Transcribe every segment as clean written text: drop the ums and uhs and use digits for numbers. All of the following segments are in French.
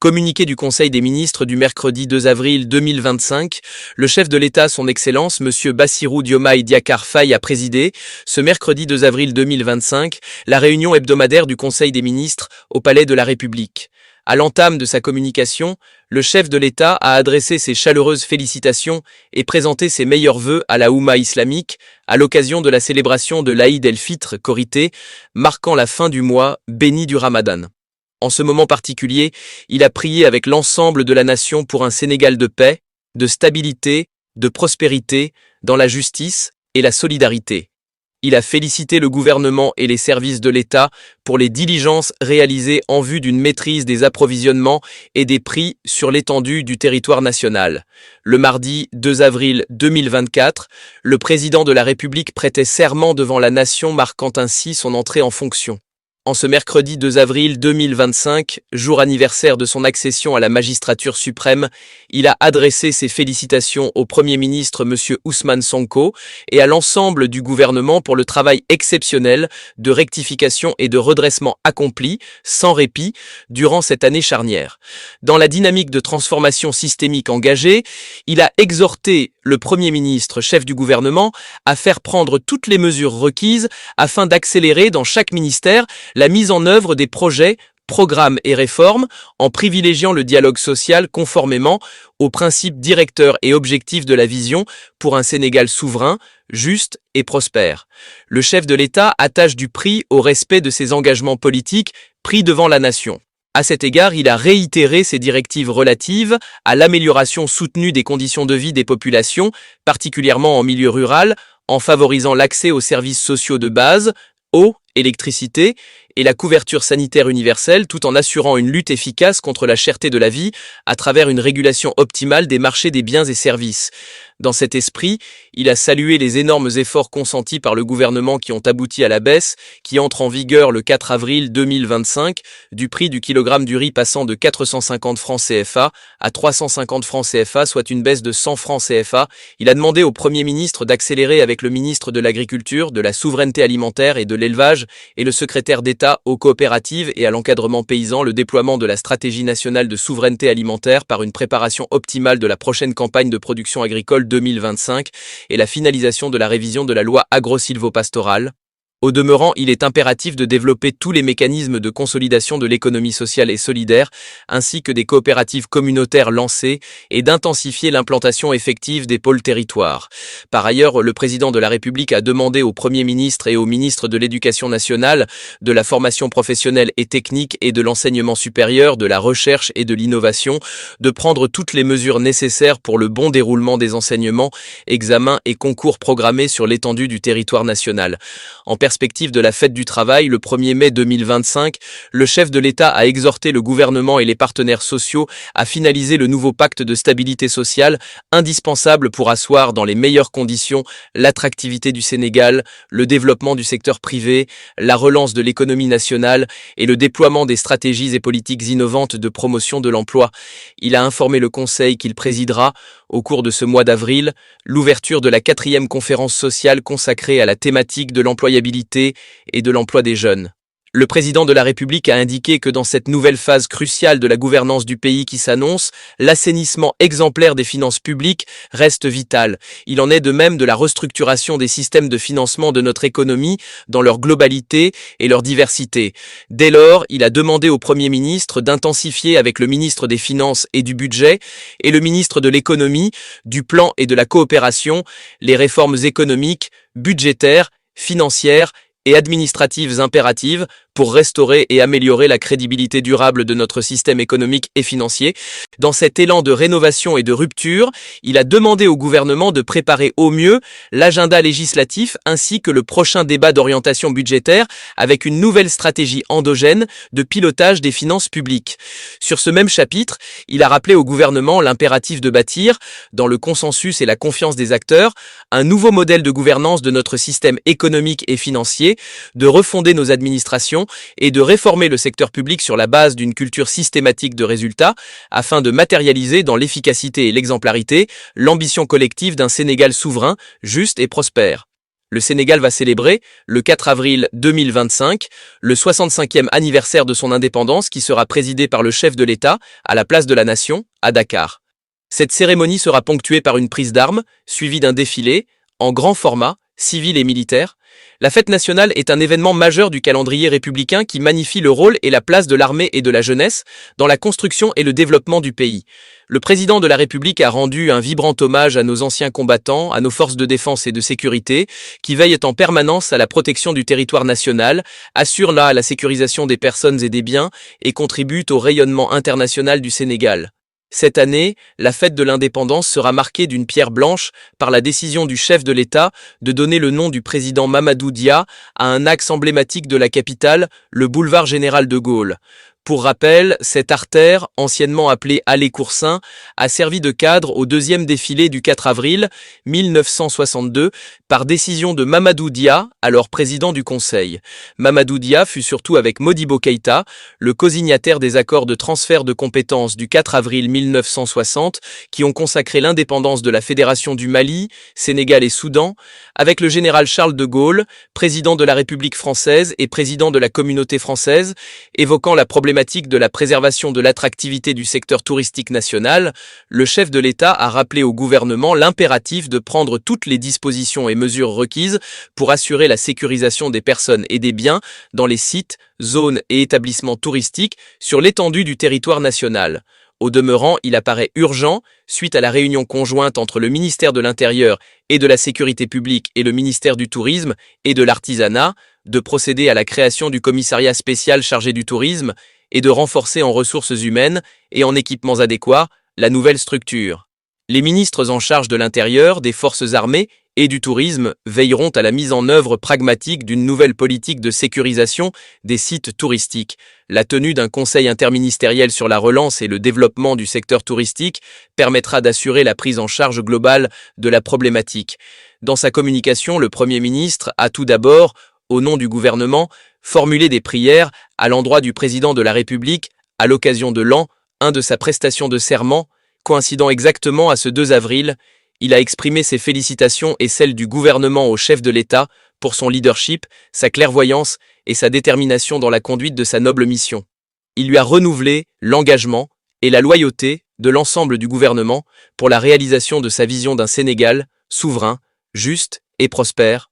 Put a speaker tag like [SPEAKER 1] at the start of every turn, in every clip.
[SPEAKER 1] Communiqué du Conseil des ministres du mercredi 2 avril 2025, le chef de l'État, son Excellence, M. Bassirou Diomaye Diakhar Faye, a présidé, ce mercredi 2 avril 2025, la réunion hebdomadaire du Conseil des ministres au Palais de la République. À l'entame de sa communication, le chef de l'État a adressé ses chaleureuses félicitations et présenté ses meilleurs vœux à la Oumma islamique à l'occasion de la célébration de l'Aïd el-Fitr Korité, marquant la fin du mois béni du Ramadan. En ce moment particulier, il a prié avec l'ensemble de la nation pour un Sénégal de paix, de stabilité, de prospérité, dans la justice et la solidarité. Il a félicité le gouvernement et les services de l'État pour les diligences réalisées en vue d'une maîtrise des approvisionnements et des prix sur l'étendue du territoire national. Le mardi 2 avril 2024, le président de la République prêtait serment devant la nation, marquant ainsi son entrée en fonction. En ce mercredi 2 avril 2025, jour anniversaire de son accession à la magistrature suprême, il a adressé ses félicitations au Premier ministre M. Ousmane Sonko et à l'ensemble du gouvernement pour le travail exceptionnel de rectification et de redressement accompli, sans répit, durant cette année charnière. Dans la dynamique de transformation systémique engagée, il a exhorté le Premier ministre, chef du gouvernement, à faire prendre toutes les mesures requises afin d'accélérer dans chaque ministère la mise en œuvre des projets, programmes et réformes en privilégiant le dialogue social conformément aux principes directeurs et objectifs de la vision pour un Sénégal souverain, juste et prospère. Le chef de l'État attache du prix au respect de ses engagements politiques pris devant la nation. À cet égard, il a réitéré ses directives relatives à l'amélioration soutenue des conditions de vie des populations, particulièrement en milieu rural, en favorisant l'accès aux services sociaux de base, eau, électricité et la couverture sanitaire universelle, tout en assurant une lutte efficace contre la cherté de la vie à travers une régulation optimale des marchés des biens et services. Dans cet esprit, il a salué les énormes efforts consentis par le gouvernement qui ont abouti à la baisse, qui entre en vigueur le 4 avril 2025, du prix du kilogramme du riz passant de 450 francs CFA à 350 francs CFA, soit une baisse de 100 francs CFA. Il a demandé au Premier ministre d'accélérer avec le ministre de l'Agriculture, de la Souveraineté alimentaire et de l'Élevage et le secrétaire d'État aux coopératives et à l'encadrement paysan le déploiement de la stratégie nationale de souveraineté alimentaire par une préparation optimale de la prochaine campagne de production agricole 2025 et la finalisation de la révision de la loi agro-silvopastorale. Au demeurant, il est impératif de développer tous les mécanismes de consolidation de l'économie sociale et solidaire, ainsi que des coopératives communautaires lancées et d'intensifier l'implantation effective des pôles territoires. Par ailleurs, le président de la République a demandé au Premier ministre et au ministre de l'Éducation nationale, de la formation professionnelle et technique et de l'enseignement supérieur, de la recherche et de l'innovation, de prendre toutes les mesures nécessaires pour le bon déroulement des enseignements, examens et concours programmés sur l'étendue du territoire national. En perspective de la fête du travail, le 1er mai 2025, le chef de l'État a exhorté le gouvernement et les partenaires sociaux à finaliser le nouveau pacte de stabilité sociale, indispensable pour asseoir dans les meilleures conditions l'attractivité du Sénégal, le développement du secteur privé, la relance de l'économie nationale et le déploiement des stratégies et politiques innovantes de promotion de l'emploi. Il a informé le Conseil qu'il présidera, au cours de ce mois d'avril, l'ouverture de la 4e conférence sociale consacrée à la thématique de l'employabilité et de l'emploi des jeunes. Le président de la République a indiqué que dans cette nouvelle phase cruciale de la gouvernance du pays qui s'annonce, l'assainissement exemplaire des finances publiques reste vital. Il en est de même de la restructuration des systèmes de financement de notre économie dans leur globalité et leur diversité. Dès lors, il a demandé au Premier ministre d'intensifier avec le ministre des Finances et du Budget et le ministre de l'Économie, du Plan et de la Coopération les réformes économiques, budgétaires, financières et administratives impératives pour restaurer et améliorer la crédibilité durable de notre système économique et financier. Dans cet élan de rénovation et de rupture, il a demandé au gouvernement de préparer au mieux l'agenda législatif ainsi que le prochain débat d'orientation budgétaire avec une nouvelle stratégie endogène de pilotage des finances publiques. Sur ce même chapitre, il a rappelé au gouvernement l'impératif de bâtir, dans le consensus et la confiance des acteurs, un nouveau modèle de gouvernance de notre système économique et financier, de refonder nos administrations et de réformer le secteur public sur la base d'une culture systématique de résultats afin de matérialiser dans l'efficacité et l'exemplarité l'ambition collective d'un Sénégal souverain, juste et prospère. Le Sénégal va célébrer, le 4 avril 2025, le 65e anniversaire de son indépendance qui sera présidé par le chef de l'État à la place de la Nation, à Dakar. Cette cérémonie sera ponctuée par une prise d'armes, suivie d'un défilé, en grand format, civil et militaire. La fête nationale est un événement majeur du calendrier républicain qui magnifie le rôle et la place de l'armée et de la jeunesse dans la construction et le développement du pays. Le président de la République a rendu un vibrant hommage à nos anciens combattants, à nos forces de défense et de sécurité, qui veillent en permanence à la protection du territoire national, assurent là la sécurisation des personnes et des biens et contribuent au rayonnement international du Sénégal. Cette année, la fête de l'indépendance sera marquée d'une pierre blanche par la décision du chef de l'État de donner le nom du président Mamadou Dia à un axe emblématique de la capitale, le boulevard Général de Gaulle. Pour rappel, cette artère, anciennement appelée Allée Coursin, a servi de cadre au deuxième défilé du 4 avril 1962 par décision de Mamadou Dia, alors président du Conseil. Mamadou Dia fut surtout avec Modibo Keïta, le cosignataire des accords de transfert de compétences du 4 avril 1960 qui ont consacré l'indépendance de la Fédération du Mali, Sénégal et Soudan, avec le général Charles de Gaulle, président de la République française et président de la Communauté française, évoquant la problématique de la préservation de l'attractivité du secteur touristique national, le chef de l'État a rappelé au gouvernement l'impératif de prendre toutes les dispositions et mesures requises pour assurer la sécurisation des personnes et des biens dans les sites, zones et établissements touristiques sur l'étendue du territoire national. Au demeurant, il apparaît urgent, suite à la réunion conjointe entre le ministère de l'Intérieur et de la Sécurité publique et le ministère du Tourisme et de l'Artisanat, de procéder à la création du commissariat spécial chargé du tourisme et de renforcer en ressources humaines et en équipements adéquats la nouvelle structure. Les ministres en charge de l'Intérieur, des Forces armées et du tourisme veilleront à la mise en œuvre pragmatique d'une nouvelle politique de sécurisation des sites touristiques. La tenue d'un conseil interministériel sur la relance et le développement du secteur touristique permettra d'assurer la prise en charge globale de la problématique. Dans sa communication, le Premier ministre a tout d'abord, au nom du gouvernement, formulé des prières à l'endroit du président de la République à l'occasion de l'an 1 de sa prestation de serment, coïncidant exactement à ce 2 avril. Il a exprimé ses félicitations et celles du gouvernement au chef de l'État pour son leadership, sa clairvoyance et sa détermination dans la conduite de sa noble mission. Il lui a renouvelé l'engagement et la loyauté de l'ensemble du gouvernement pour la réalisation de sa vision d'un Sénégal souverain, juste et prospère.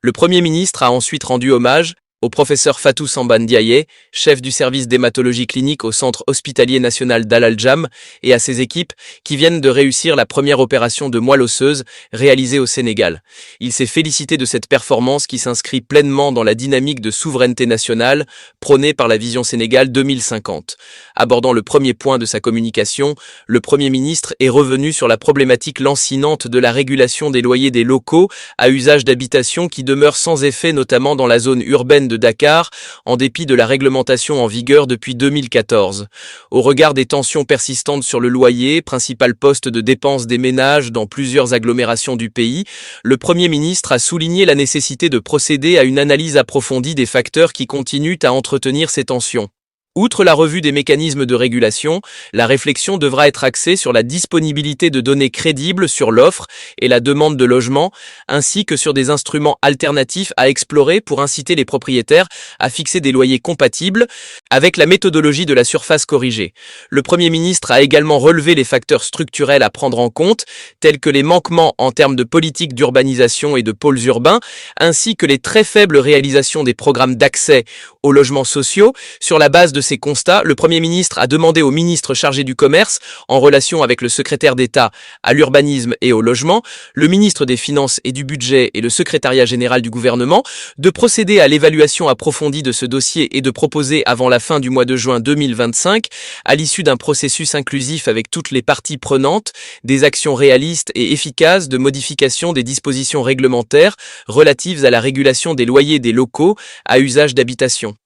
[SPEAKER 1] Le Premier ministre a ensuite rendu hommage au professeur Fatou Samba Ndiaye, chef du service d'hématologie clinique au Centre hospitalier national d'Al-Aljam, et à ses équipes qui viennent de réussir la première opération de moelle osseuse réalisée au Sénégal. Il s'est félicité de cette performance qui s'inscrit pleinement dans la dynamique de souveraineté nationale prônée par la Vision Sénégal 2050. Abordant le premier point de sa communication, le Premier ministre est revenu sur la problématique lancinante de la régulation des loyers des locaux à usage d'habitation qui demeure sans effet notamment dans la zone urbaine de Dakar, en dépit de la réglementation en vigueur depuis 2014. Au regard des tensions persistantes sur le loyer, principal poste de dépenses des ménages dans plusieurs agglomérations du pays, le Premier ministre a souligné la nécessité de procéder à une analyse approfondie des facteurs qui continuent à entretenir ces tensions. Outre la revue des mécanismes de régulation, la réflexion devra être axée sur la disponibilité de données crédibles sur l'offre et la demande de logement, ainsi que sur des instruments alternatifs à explorer pour inciter les propriétaires à fixer des loyers compatibles avec la méthodologie de la surface corrigée. Le Premier ministre a également relevé les facteurs structurels à prendre en compte, tels que les manquements en termes de politique d'urbanisation et de pôles urbains, ainsi que les très faibles réalisations des programmes d'accès aux logements sociaux. Sur la base de ces constats, le Premier ministre a demandé au ministre chargé du Commerce, en relation avec le secrétaire d'État à l'urbanisme et au logement, le ministre des Finances et du Budget et le secrétariat général du gouvernement, de procéder à l'évaluation approfondie de ce dossier et de proposer avant la fin du mois de juin 2025, à l'issue d'un processus inclusif avec toutes les parties prenantes, des actions réalistes et efficaces de modification des dispositions réglementaires relatives à la régulation des loyers des locaux à usage d'habitation.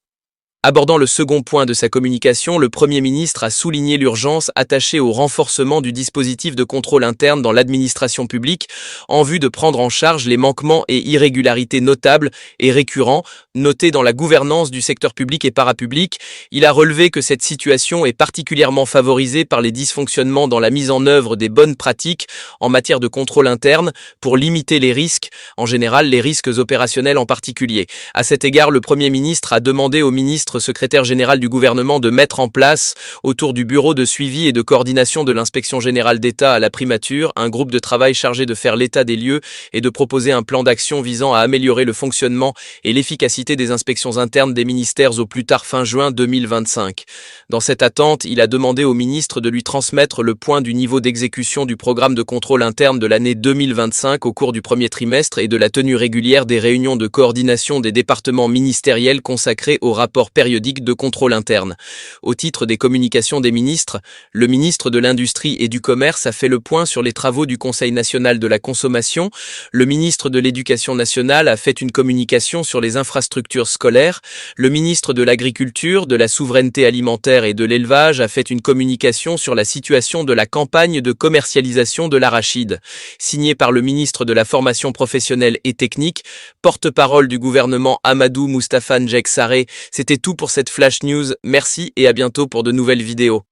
[SPEAKER 1] Abordant le second point de sa communication, le Premier ministre a souligné l'urgence attachée au renforcement du dispositif de contrôle interne dans l'administration publique en vue de prendre en charge les manquements et irrégularités notables et récurrents notés dans la gouvernance du secteur public et parapublic. Il a relevé que cette situation est particulièrement favorisée par les dysfonctionnements dans la mise en œuvre des bonnes pratiques en matière de contrôle interne pour limiter les risques, en général les risques opérationnels en particulier. À cet égard, le Premier ministre a demandé au ministre secrétaire général du gouvernement de mettre en place, autour du bureau de suivi et de coordination de l'inspection générale d'État à la primature, un groupe de travail chargé de faire l'état des lieux et de proposer un plan d'action visant à améliorer le fonctionnement et l'efficacité des inspections internes des ministères au plus tard fin juin 2025. Dans cette attente, il a demandé au ministre de lui transmettre le point du niveau d'exécution du programme de contrôle interne de l'année 2025 au cours du premier trimestre et de la tenue régulière des réunions de coordination des départements ministériels consacrés au rapport périodique de contrôle interne. Au titre des communications des ministres, le ministre de l'Industrie et du Commerce a fait le point sur les travaux du Conseil national de la consommation, le ministre de l'Éducation nationale a fait une communication sur les infrastructures scolaires, le ministre de l'Agriculture, de la Souveraineté alimentaire et de l'Élevage a fait une communication sur la situation de la campagne de commercialisation de l'arachide. Signée par le ministre de la Formation professionnelle et technique, porte-parole du gouvernement Amadou Moustapha Njek Sarré, c'était tout pour cette Flash News, merci et à bientôt pour de nouvelles vidéos.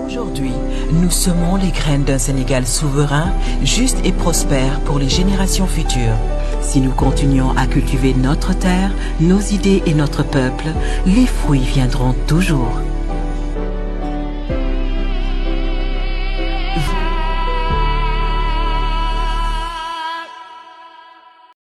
[SPEAKER 2] Aujourd'hui, nous semons les graines d'un Sénégal souverain, juste et prospère pour les générations futures. Si nous continuons à cultiver notre terre, nos idées et notre peuple, les fruits viendront toujours.